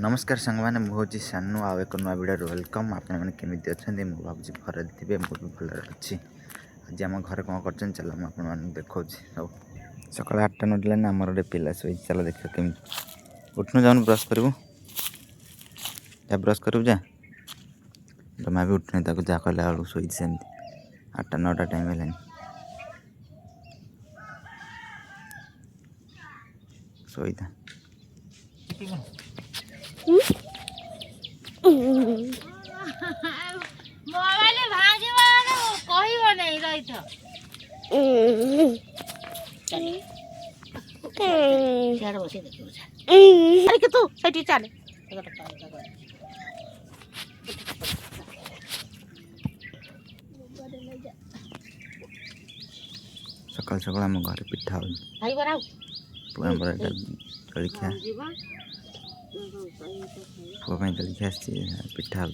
नमस्कार सांग मैंने मुझे सानू आउ एक नुआ वीडियो वेलकम आपण मैंने केमी अच्छा मुझे भावी भर थे मुझे भल अच्छी आज आम घर कौन कर चल मुझे देखा सब सका 8टा नटलानी आमर गोटे पिला शो चल देख केमी उठनु जाऊन ब्रश करूँ जा ब्रश करूँ जा जमा भी उठने जहाँ कहला बेलू शोई सेमती 8टा 9टा टाइम है शोईता मोबाइल भांगे वाला कहइबो नहीं रही तो चार बसे देखो अरे के तू सेठी चल सकाल सकाल आम घर पिठा भाई बनाओ पुआ जलिखा पुआ जलिखा पिठा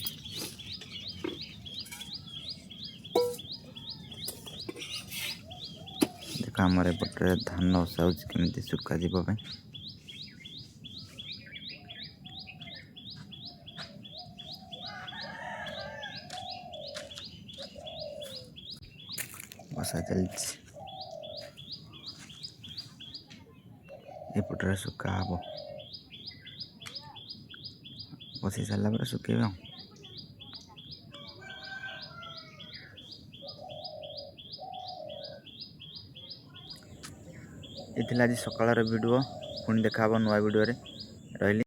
देख आमर एपटे धान ओसा केमी सुखा जावाई बसा चलती एपटे सुखा हम बसई सारा सुखेब ये आज सकाळ वीडियो पुणी देखा नुआ वीडियो रही।